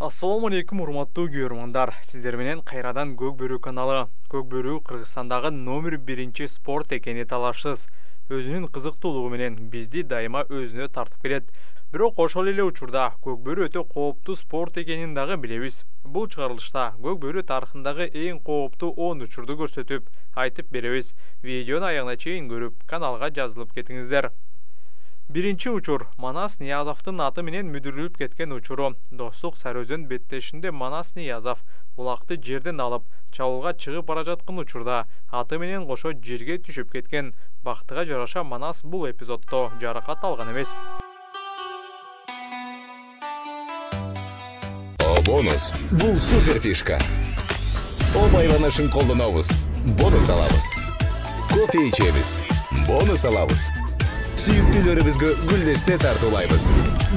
Ассаламу алейкум, урматтуу көрөрмандар. Сиздер менен кайрадан Көк Бөрү каналы. Көк Бөрү Кыргызстандагы номер 1 спорт экени талашсыз. Өзүнүн кызыктуулугу менен бизди дайыма өзүнө тартып келет. Бирок ошол эле учурда Көк Бөрү өтө кооптуу спорт экенин дагы билебиз. Бул чыгарылышта Көк Бөрү тарыхындагы эң кооптуу 10 учурду көрсөтүп, айтып беребиз. Видеону аягына чейин көрүп, каналга жазылып кетиңиздер. Биринчи учур Манас Ниязовдун аты менен мүдүрүлүп кеткен учуру. Достук Сарыөзөн беттешинде Манас Ниязов улакты жерден алып, чабуулга чыгып бара жаткан учурда аты менен кошо жерге түшүп кеткен. Бактыга жараша Манас бул эпизоддо жаракат алган эмес. Бонус. Бул супер фишка. О байланышын колдонобуз. Бонус алабыз. Кофе ичебиз. Бонус алабыз. Сүйүктүүлөрүбүзгө гүлдесте тартуулайбыз.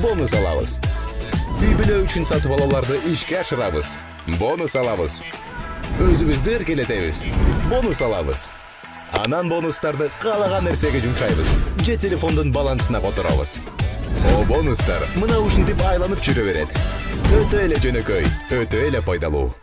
Бонус алабыз. Үй бүлө үчүн сатып алууларды ишке ашырабыз. Бонус алабыз. Өзүбүздү эркелетебиз. Бонус алабыз. Анан бонустарды каалаган нерсеге жумшайбыз. Же телефондун балансына которобуз. О бонустар мына ушинтип айланып жүрө берет. Өтө эле жөнөкөй, өтө эле пайдалуу.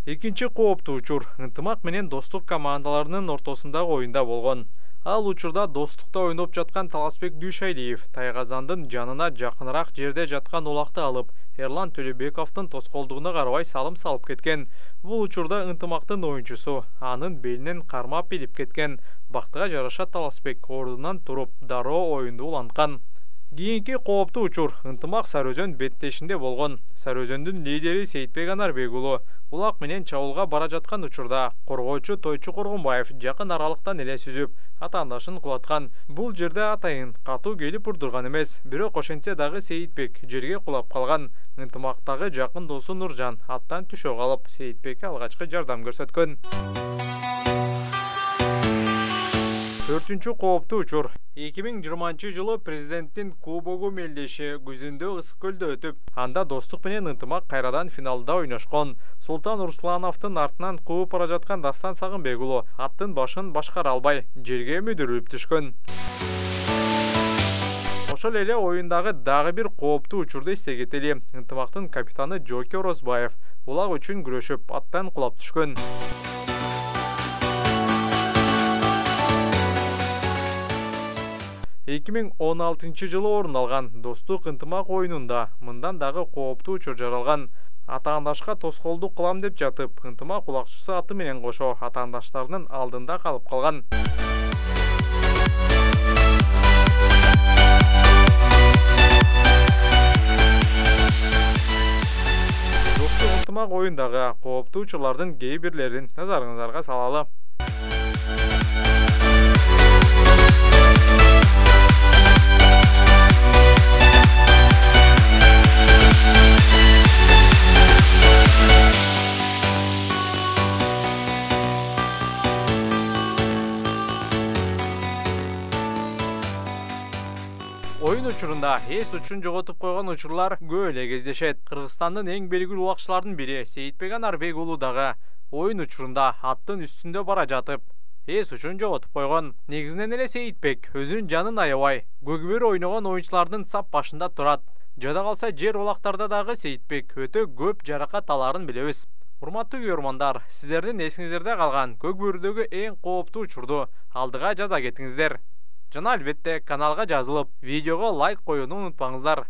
Экинчи кооптуу учур ынтымак менен достук командаларынын ортосундагы оюнда болгон. Ал учурда достукта ойноп жаткан Таласбек Дүйшайлиев Тайгазандын жанына жакыныраак жерде жаткан улакты алып, Эрлан Төлөбековдун тоскоолдугуна карабай салым салып кеткен. Бул учурда ынтымактын оюнчусу анын белинен кармап илип кеткен. Бактыга жараша Таласбек ордунан туруп, дароо оюнду уланткан. Кийинки кооптуу учур ынтымак Сарыөзөн беттешинде болгон. Сарыөзөндүн лидери Сейитбек Анарбек уулу улак менен чабуулга бара жаткан учурда коргоочу Тойчу Коргонбаев жакын аралыктан эле сүзүп, атаандашын кулаткан. Бул жерде атайын катуу келип урдурган эмес, бирок ошентсе дагы Сейитбек жерге кулап калган. Ынтымактагы жакын досу Нуржан аттан түшө калып, Сейитбекке алгачкы жардам көрсөткөн. Төртүнчү кооптуу учур 2020 жылы президенттин кубогу мелдеши күзүндө Ысык көлдө өтүп, анда достук менен ынтымак кайрадан финалда ойношкон. Султан Руслановдун артынан кууп бара жаткан Дастан Сагынбек уулу аттын башын башкара албай, жерге мүдүрүлүп түшкөн. Ошол эле оюндагы дагы бир кооптуу учурду эсте кетели. Ынтымактын капитаны Жоки Орозбаев улак үчүн күрөшүп, аттан кулап түшкөн. 2016 жылы орун алган достук ынтымак оюнунда мындан дагы кооптуу учур жаралган. Атаандашка тоскоолдук кылам деп жатып, ынтымак улакчысы аты менен кошо атаандаштарынын алдында калып калган. Достук ынтымак оюндагы кооптуу учурлардын кээ бирлерин назарыңыздарга салалы. Oyun учурунда эс учун жоготуп койгон учурлар көп эле кездешет. Кыргызстандын эң белгилүү улакчылардын бири Сейитбек Анарбек уулу дагы oyun учурунда аттын үстүндө бара жатып, эс учун жоготуп койгон. Негизинен эле Сейитбек өзүнүн жанын аябай, Көк Бөрү ойногон оюнчулардын сап башында турат. Жада калса жер улактарда дагы Сейитбек өтө көп жаракат аларын билебиз. Урматтуу көрөрмандар, сиздердин эсиңиздерде калган Көк Бөрүдөгү эң кооптуу учурду алдыга жаза кетиңиздер. Жана албетте каналга жазылып, видеого лайк коюуну унутпаңыздар.